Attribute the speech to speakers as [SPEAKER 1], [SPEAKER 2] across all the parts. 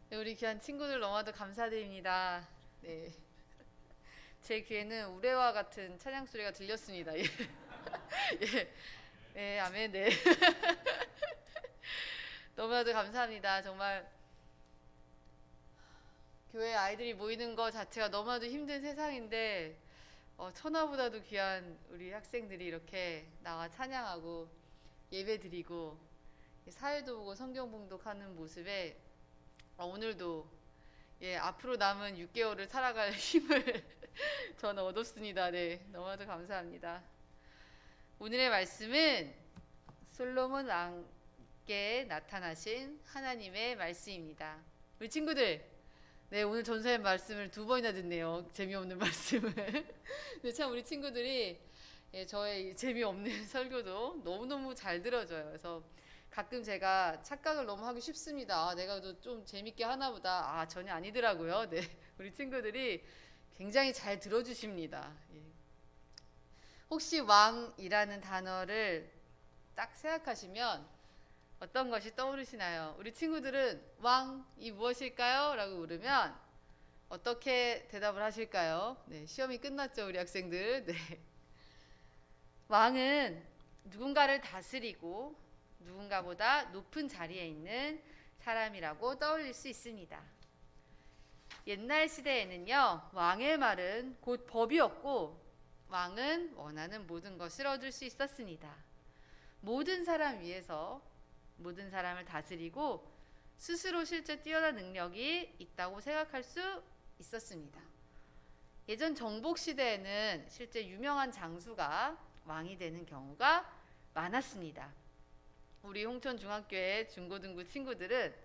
[SPEAKER 1] 네, 우리 귀한 친구들 너무나도 감사드립니다. 네, 제 귀에는 우레와 같은 찬양 소리가 들렸습니다. 예, 예, 네, 아멘. 네, 너무나도 감사합니다. 정말 교회 아이들이 모이는 것 자체가 너무나도 힘든 세상인데 천하보다도 귀한 우리 학생들이 이렇게 나와 찬양하고 예배드리고 사회도 보고 성경 봉독하는 모습에 오늘도 앞으로 남은 6개월을 살아갈 힘을 저는 얻었습니다. 네, 너무나도 감사합니다. 오늘의 말씀은 솔로몬 왕께 나타나신 하나님의 말씀입니다. 우리 친구들, 네, 오늘 전사의 말씀을 2번이나 듣네요. 재미없는 말씀을. 근데 참 우리 친구들이 저의 재미없는 설교도 너무너무 잘 들어줘요. 그래서 가끔 제가 착각을 너무 하기 쉽습니다. 내가 좀 재밌게 하나 보다. 전혀 아니더라고요. 네, 우리 친구들이 굉장히 잘 들어주십니다. 혹시 왕이라는 단어를 딱 생각하시면 어떤 것이 떠오르시나요? 우리 친구들은 왕이 무엇일까요? 라고 물으면 어떻게 대답을 하실까요? 네, 시험이 끝났죠, 우리 학생들. 네. 왕은 누군가를 다스리고 누군가보다 높은 자리에 있는 사람이라고 떠올릴 수 있습니다. 옛날 시대에는요, 왕의 말은 곧 법이었고 왕은 원하는 모든 것을 얻을 수 있었습니다. 모든 사람 위에서 모든 사람을 다스리고 스스로 실제 뛰어난 능력이 있다고 생각할 수 있었습니다. 예전 정복 시대에는 실제 유명한 장수가 왕이 되는 경우가 많았습니다. 우리 홍천 중학교의 중고등부 친구들은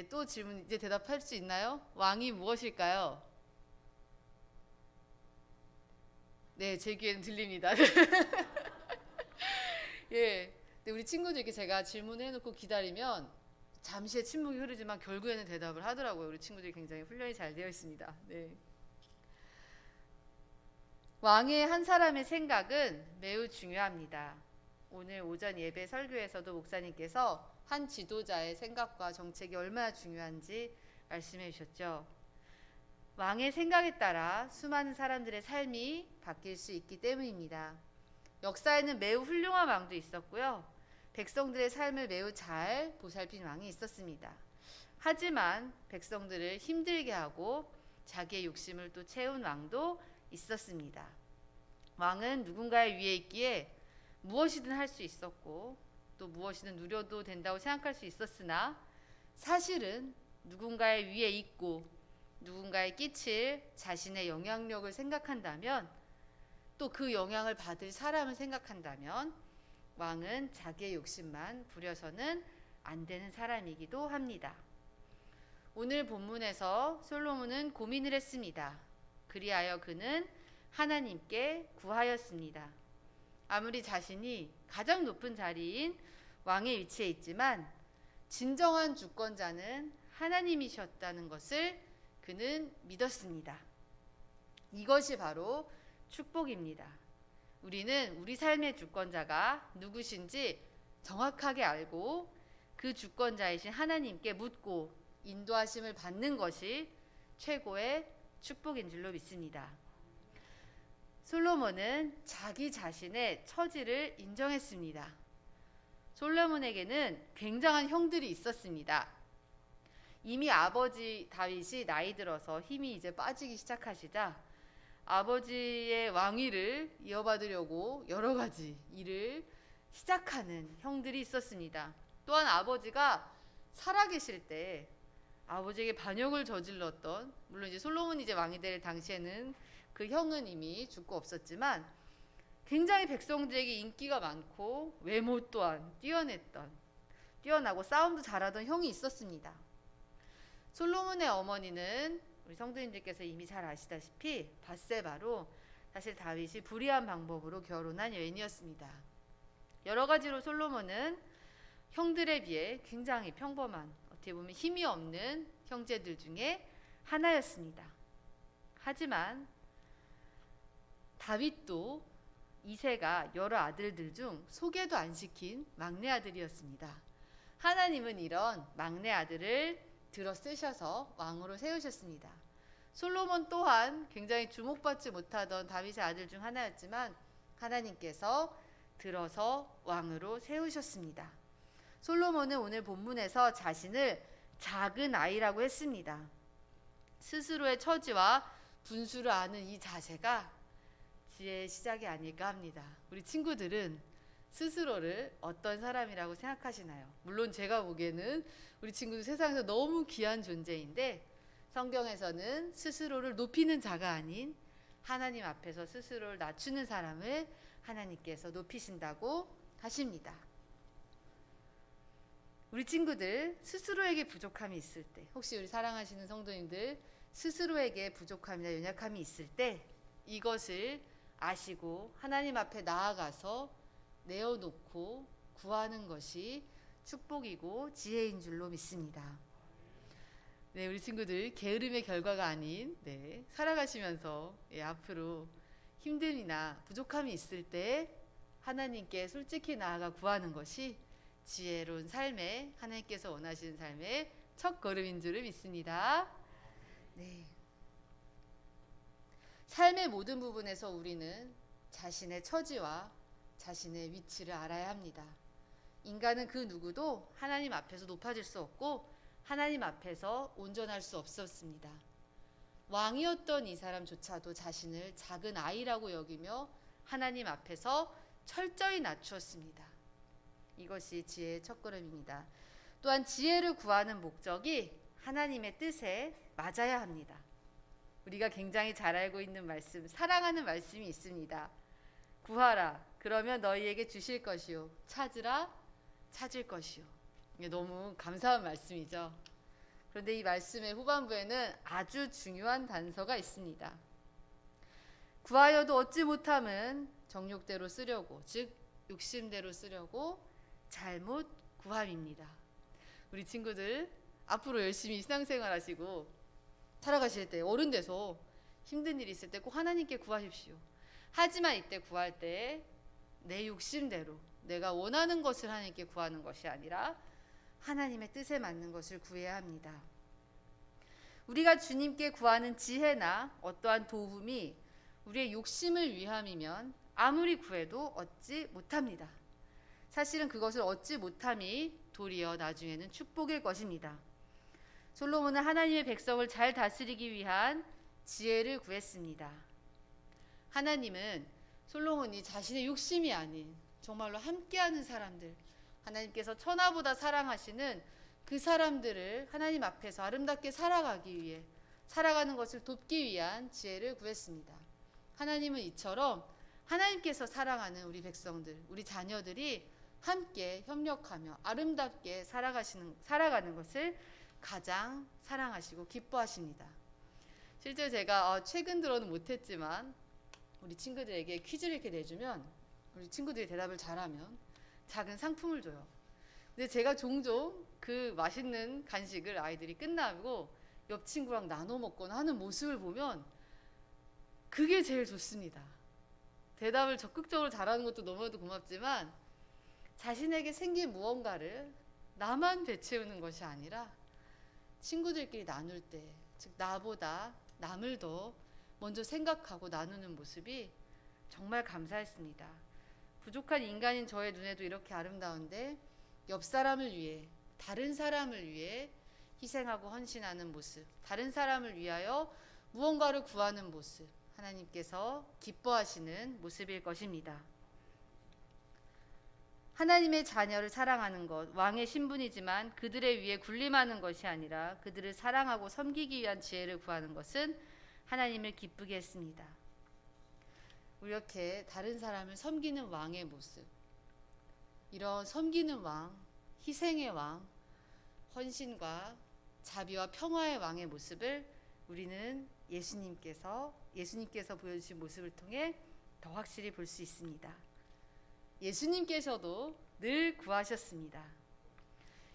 [SPEAKER 1] 또 질문 이제 대답할 수 있나요? 왕이 무엇일까요? 네, 제 귀에는 들립니다. 예. 근데 우리 친구들 이렇게 제가 질문을 해놓고 기다리면 잠시의 침묵이 흐르지만 결국에는 대답을 하더라고요. 우리 친구들이 굉장히 훈련이 잘 되어 있습니다. 네. 왕의 한 사람의 생각은 매우 중요합니다. 오늘 오전 예배 설교에서도 목사님께서 한 지도자의 생각과 정책이 얼마나 중요한지 말씀해 주셨죠. 왕의 생각에 따라 수많은 사람들의 삶이 바뀔 수 있기 때문입니다. 역사에는 매우 훌륭한 왕도 있었고요. 백성들의 삶을 매우 잘 보살핀 왕이 있었습니다. 하지만 백성들을 힘들게 하고 자기의 욕심을 또 채운 왕도 있었습니다. 왕은 누군가의 위에 있기에 무엇이든 할 수 있었고 또 무엇이든 누려도 된다고 생각할 수 있었으나 사실은 누군가의 위에 있고 누군가에 끼칠 자신의 영향력을 생각한다면 또 그 영향을 받을 사람을 생각한다면 왕은 자기의 욕심만 부려서는 안 되는 사람이기도 합니다. 오늘 본문에서 솔로몬은 고민을 했습니다. 그리하여 그는 하나님께 구하였습니다. 아무리 자신이 가장 높은 자리인 왕의 위치에 있지만 진정한 주권자는 하나님이셨다는 것을 그는 믿었습니다. 이것이 바로 축복입니다. 우리는 우리 삶의 주권자가 누구신지 정확하게 알고 그 주권자이신 하나님께 묻고 인도하심을 받는 것이 최고의 축복인 줄로 믿습니다. 솔로몬은 자기 자신의 처지를 인정했습니다. 솔로몬에게는 굉장한 형들이 있었습니다. 이미 아버지 다윗이 나이 들어서 힘이 이제 빠지기 시작하시자 아버지의 왕위를 이어받으려고 여러 가지 일을 시작하는 형들이 있었습니다. 또한 아버지가 살아계실 때 아버지에게 반역을 저질렀던, 물론 이제 솔로몬이 이제 왕이 될 당시에는 그 형은 이미 죽고 없었지만 굉장히 백성들에게 인기가 많고 외모 또한 뛰어나고 싸움도 잘하던 형이 있었습니다. 솔로몬의 어머니는 우리 성도님들께서 이미 잘 아시다시피 밧세바로 사실 다윗이 불의한 방법으로 결혼한 여인이었습니다. 여러 가지로 솔로몬은 형들에 비해 굉장히 평범한, 어떻게 보면 힘이 없는 형제들 중에 하나였습니다. 하지만 다윗도 이세가 여러 아들들 중 소개도 안 시킨 막내 아들이었습니다. 하나님은 이런 막내 아들을 들어 쓰셔서 왕으로 세우셨습니다. 솔로몬 또한 굉장히 주목받지 못하던 다윗의 아들 중 하나였지만 하나님께서 들어서 왕으로 세우셨습니다. 솔로몬은 오늘 본문에서 자신을 작은 아이라고 했습니다. 스스로의 처지와 분수를 아는 이 자세가 지혜의 시작이 아닐까 합니다. 우리 친구들은 스스로를 어떤 사람이라고 생각하시나요? 물론 제가 보기에는 우리 친구들 세상에서 너무 귀한 존재인데 성경에서는 스스로를 높이는 자가 아닌 하나님 앞에서 스스로를 낮추는 사람을 하나님께서 높이신다고 하십니다. 우리 친구들 스스로에게 부족함이 있을 때, 혹시 우리 사랑하시는 성도님들 스스로에게 부족함이나 연약함이 있을 때 이것을 아시고 하나님 앞에 나아가서 내어놓고 구하는 것이 축복이고 지혜인 줄로 믿습니다. 네, 우리 친구들 게으름의 결과가 아닌 살아가시면서 앞으로 힘듦이나 부족함이 있을 때 하나님께 솔직히 나아가 구하는 것이 지혜로운 삶에 하나님께서 원하시는 삶의 첫 걸음인 줄을 믿습니다. 네. 삶의 모든 부분에서 우리는 자신의 처지와 자신의 위치를 알아야 합니다. 인간은 그 누구도 하나님 앞에서 높아질 수 없고 하나님 앞에서 온전할 수 없었습니다. 왕이었던 이 사람조차도 자신을 작은 아이라고 여기며 하나님 앞에서 철저히 낮추었습니다. 이것이 지혜의 첫걸음입니다. 또한 지혜를 구하는 목적이 하나님의 뜻에 맞아야 합니다. 우리가 굉장히 잘 알고 있는 말씀, 사랑하는 말씀이 있습니다. 구하라, 그러면 너희에게 주실 것이요. 찾으라, 찾을 것이요. 이게 너무 감사한 말씀이죠. 그런데 이 말씀의 후반부에는 아주 중요한 단서가 있습니다. 구하여도 얻지 못함은 정욕대로 쓰려고, 즉 욕심대로 쓰려고 잘못 구함입니다. 우리 친구들 앞으로 열심히 신앙생활 하시고 살아가실 때 어른 돼서 힘든 일이 있을 때 꼭 하나님께 구하십시오. 하지만 이때 구할 때 내 욕심대로 내가 원하는 것을 하나님께 구하는 것이 아니라 하나님의 뜻에 맞는 것을 구해야 합니다. 우리가 주님께 구하는 지혜나 어떠한 도움이 우리의 욕심을 위함이면 아무리 구해도 얻지 못합니다. 사실은 그것을 얻지 못함이 도리어 나중에는 축복일 것입니다. 솔로몬은 하나님의 백성을 잘 다스리기 위한 지혜를 구했습니다. 하나님은 솔로몬이 자신의 욕심이 아닌 정말로 함께하는 사람들, 하나님께서 천하보다 사랑하시는 그 사람들을 하나님 앞에서 아름답게 살아가기 위해 살아가는 것을 돕기 위한 지혜를 구했습니다. 하나님은 이처럼 하나님께서 사랑하는 우리 백성들, 우리 자녀들이 함께 협력하며 아름답게 살아가는 것을 가장 사랑하시고 기뻐하십니다. 실제로 제가 최근 들어는 못했지만 우리 친구들에게 퀴즈를 이렇게 내주면 우리 친구들이 대답을 잘하면 작은 상품을 줘요. 근데 제가 종종 그 맛있는 간식을 아이들이 끝나고 옆 친구랑 나눠 먹거나 하는 모습을 보면 그게 제일 좋습니다. 대답을 적극적으로 잘하는 것도 너무나도 고맙지만 자신에게 생긴 무언가를 나만 배채우는 것이 아니라 친구들끼리 나눌 때, 즉 나보다 남을 더 먼저 생각하고 나누는 모습이 정말 감사했습니다. 부족한 인간인 저의 눈에도 이렇게 아름다운데 옆 사람을 위해, 다른 사람을 위해 희생하고 헌신하는 모습, 다른 사람을 위하여 무언가를 구하는 모습, 하나님께서 기뻐하시는 모습일 것입니다. 하나님의 자녀를 사랑하는 것, 왕의 신분이지만 그들에 위해 군림하는 것이 아니라 그들을 사랑하고 섬기기 위한 지혜를 구하는 것은 하나님을 기쁘게 했습니다. 이렇게 다른 사람을 섬기는 왕의 모습, 이런 섬기는 왕, 희생의 왕, 헌신과 자비와 평화의 왕의 모습을 우리는 예수님께서 보여주신 모습을 통해 더 확실히 볼 수 있습니다. 예수님께서도 늘 구하셨습니다.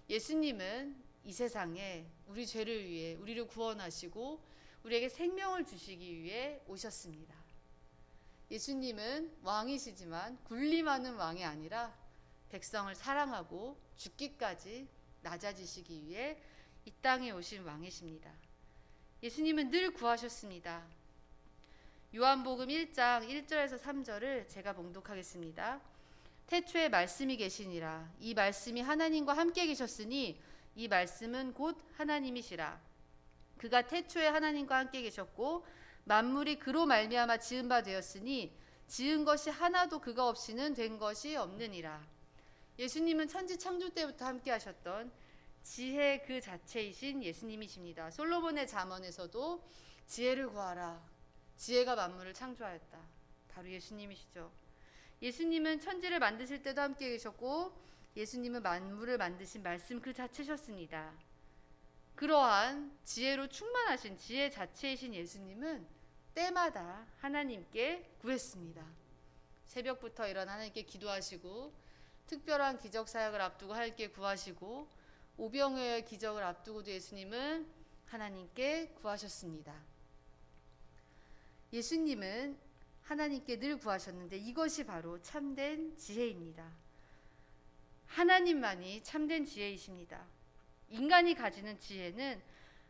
[SPEAKER 1] 예수님은 이 세상에 우리 죄를 위해 우리를 구원하시고 우리에게 생명을 주시기 위해 오셨습니다. 예수님은 왕이시지만 군림하는 왕이 아니라 백성을 사랑하고 죽기까지 낮아지시기 위해 이 땅에 오신 왕이십니다. 예수님은 늘 구하셨습니다. 요한복음 1장 1절에서 3절을 제가 봉독하겠습니다. 태초에 말씀이 계시니라. 이 말씀이 하나님과 함께 계셨으니 이 말씀은 곧 하나님이시라. 그가 태초에 하나님과 함께 계셨고 만물이 그로 말미암아 지은 바 되었으니 지은 것이 하나도 그가 없이는 된 것이 없느니라. 예수님은 천지 창조 때부터 함께 하셨던 지혜 그 자체이신 예수님이십니다. 솔로몬의 잠언에서도 지혜를 구하라. 지혜가 만물을 창조하였다. 바로 예수님이시죠. 예수님은 천지를 만드실 때도 함께 계셨고 예수님은 만물을 만드신 말씀 그 자체셨습니다. 그러한 지혜로 충만하신 지혜 자체이신 예수님은 때마다 하나님께 구했습니다. 새벽부터 일어나 하나님께 기도하시고 특별한 기적 사역을 앞두고 하나님께 구하시고 오병이어의 기적을 앞두고도 예수님은 하나님께 구하셨습니다. 예수님은 하나님께 늘 구하셨는데 이것이 바로 참된 지혜입니다. 하나님만이 참된 지혜이십니다. 인간이 가지는 지혜는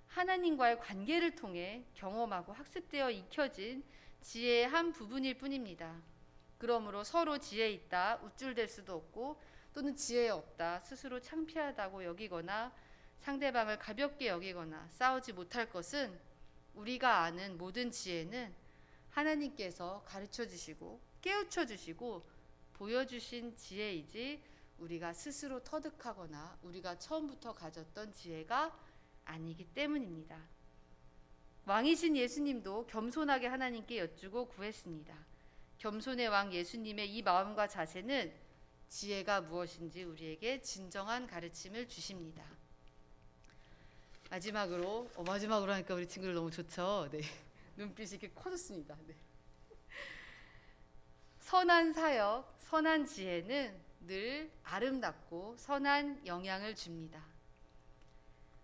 [SPEAKER 1] 하나님과의 관계를 통해 경험하고 학습되어 익혀진 지혜의 한 부분일 뿐입니다. 그러므로 서로 지혜 있다 우쭐댈 수도 없고 또는 지혜 없다 스스로 창피하다고 여기거나 상대방을 가볍게 여기거나 싸우지 못할 것은 우리가 아는 모든 지혜는 하나님께서 가르쳐 주시고 깨우쳐 주시고 보여주신 지혜이지 우리가 스스로 터득하거나 우리가 처음부터 가졌던 지혜가 아니기 때문입니다. 왕이신 예수님도 겸손하게 하나님께 여쭈고 구했습니다. 겸손의 왕 예수님의 이 마음과 자세는 지혜가 무엇인지 우리에게 진정한 가르침을 주십니다. 마지막으로 하니까 우리 친구들 너무 좋죠? 네. 눈빛이 이렇게 커졌습니다. 네. 선한 사역, 선한 지혜는 늘 아름답고 선한 영향을 줍니다.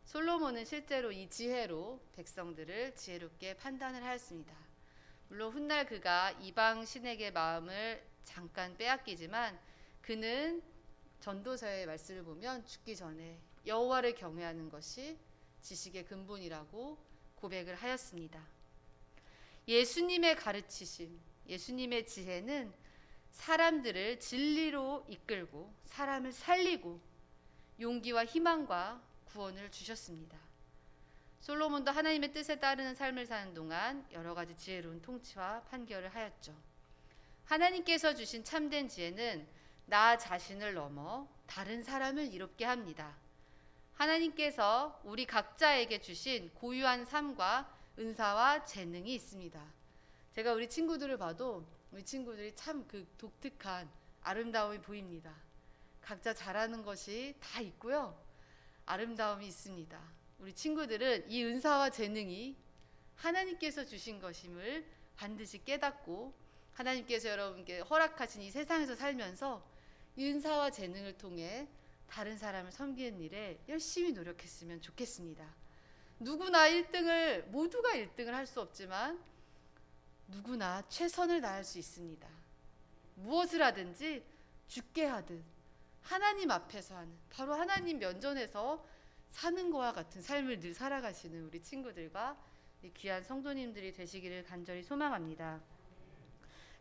[SPEAKER 1] 솔로몬은 실제로 이 지혜로 백성들을 지혜롭게 판단을 하였습니다. 물론 훗날 그가 이방 신에게 마음을 잠깐 빼앗기지만 그는 전도서의 말씀을 보면 죽기 전에 여호와를 경외하는 것이 지식의 근본이라고 고백을 하였습니다. 예수님의 가르치심, 예수님의 지혜는 사람들을 진리로 이끌고 사람을 살리고 용기와 희망과 구원을 주셨습니다. 솔로몬도 하나님의 뜻에 따르는 삶을 사는 동안 여러 가지 지혜로운 통치와 판결을 하였죠. 하나님께서 주신 참된 지혜는 나 자신을 넘어 다른 사람을 이롭게 합니다. 하나님께서 우리 각자에게 주신 고유한 삶과 은사와 재능이 있습니다. 제가 우리 친구들을 봐도 우리 친구들이 참 그 독특한 아름다움이 보입니다. 각자 잘하는 것이 다 있고요. 아름다움이 있습니다. 우리 친구들은 이 은사와 재능이 하나님께서 주신 것임을 반드시 깨닫고 하나님께서 여러분께 허락하신 이 세상에서 살면서 이 은사와 재능을 통해 다른 사람을 섬기는 일에 열심히 노력했으면 좋겠습니다. 누구나 1등을 모두가 1등을 할 수 없지만 누구나 최선을 다할 수 있습니다. 무엇을 하든지 죽게 하듯 하나님 앞에서 하는 바로 하나님 면전에서 사는 것과 같은 삶을 늘 살아가시는 우리 친구들과 귀한 성도님들이 되시기를 간절히 소망합니다.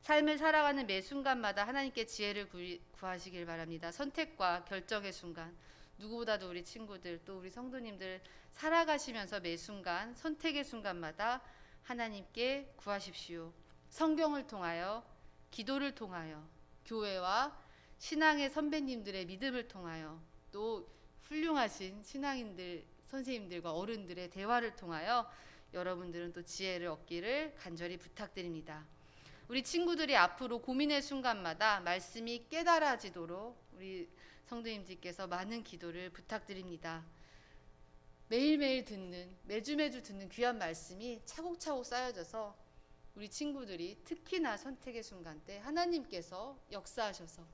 [SPEAKER 1] 삶을 살아가는 매 순간마다 하나님께 지혜를 구하시길 바랍니다. 선택과 결정의 순간 누구보다도 우리 친구들 또 우리 성도님들 살아가시면서 매 순간 선택의 순간마다 하나님께 구하십시오. 성경을 통하여 기도를 통하여 교회와 신앙의 선배님들의 믿음을 통하여 또 훌륭하신 신앙인들 선생님들과 어른들의 대화를 통하여 여러분들은 또 지혜를 얻기를 간절히 부탁드립니다. 우리 친구들이 앞으로 고민의 순간마다 말씀이 깨달아지도록 우리 성도님들께서 많은 기도를 부탁드립니다. 매일매일 듣는 매주 듣는 귀한 말씀이 차곡차곡 쌓여져서 우리 친구들이 특히나 선택의 순간 때 하나님께서 역사하셔서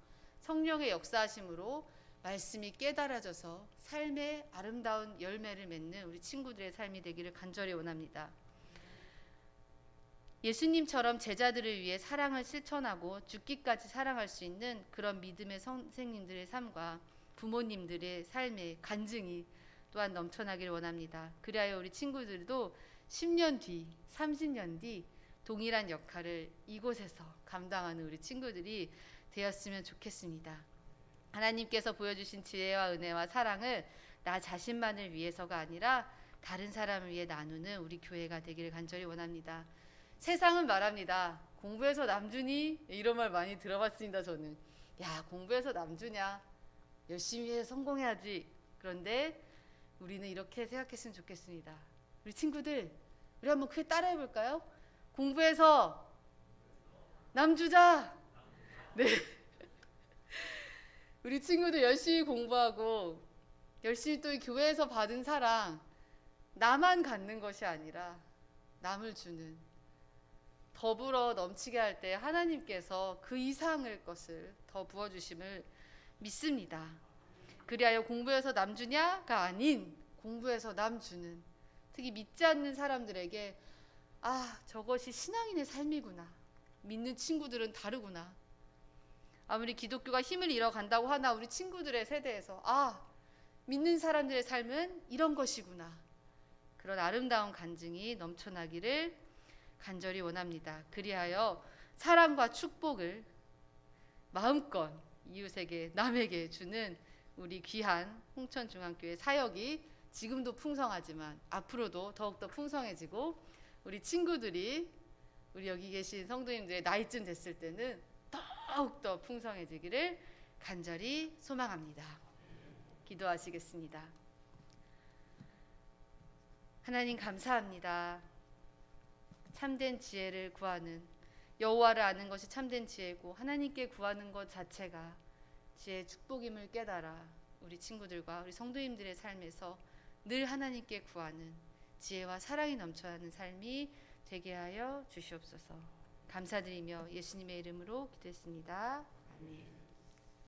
[SPEAKER 1] 성령의 역사하심으로 말씀이 깨달아져서 삶의 아름다운 열매를 맺는 우리 친구들의 삶이 되기를 간절히 원합니다. 예수님처럼 제자들을 위해 사랑을 실천하고 죽기까지 사랑할 수 있는 그런 믿음의 선생님들의 삶과 부모님들의 삶의 간증이 또한 넘쳐나길 원합니다. 그리하여 우리 친구들도 10년 뒤, 30년 뒤 동일한 역할을 이곳에서 감당하는 우리 친구들이 되었으면 좋겠습니다. 하나님께서 보여주신 지혜와 은혜와 사랑을 나 자신만을 위해서가 아니라 다른 사람을 위해 나누는 우리 교회가 되기를 간절히 원합니다. 세상은 말합니다. 공부해서 남주니? 이런 말 많이 들어봤습니다. 저는. 야, 공부해서 남주냐? 열심히 해 성공해야지. 그런데 우리는 이렇게 생각했으면 좋겠습니다. 우리 친구들, 우리 한번 크게 따라해 볼까요? 공부해서 남주자. 네. 우리 친구들 열심히 공부하고 열심히 또 이 교회에서 받은 사랑, 나만 갖는 것이 아니라 남을 주는, 더불어 넘치게 할 때 하나님께서 그 이상의 것을 더 부어주심을 믿습니다. 그리하여 공부해서 남 주냐가 아닌 공부해서 남 주는, 특히 믿지 않는 사람들에게 아, 저것이 신앙인의 삶이구나, 믿는 친구들은 다르구나, 아무리 기독교가 힘을 잃어간다고 하나 우리 친구들의 세대에서 아, 믿는 사람들의 삶은 이런 것이구나, 그런 아름다운 간증이 넘쳐나기를 간절히 원합니다. 그리하여 사랑과 축복을 마음껏 이웃에게, 남에게 주는 우리 귀한 홍천중앙교회 사역이 지금도 풍성하지만 앞으로도 더욱더 풍성해지고, 우리 친구들이, 우리 여기 계신 성도님들의 나이쯤 됐을 때는 더욱더 풍성해지기를 간절히 소망합니다. 기도하시겠습니다. 하나님 감사합니다. 참된 지혜를 구하는, 여호와를 아는 것이 참된 지혜고 하나님께 구하는 것 자체가 지혜의 축복임을 깨달아 우리 친구들과 우리 성도님들의 삶에서 늘 하나님께 구하는 지혜와 사랑이 넘쳐나는 삶이 되게 하여 주시옵소서. 감사드리며 예수님의 이름으로 기도했습니다. 아멘.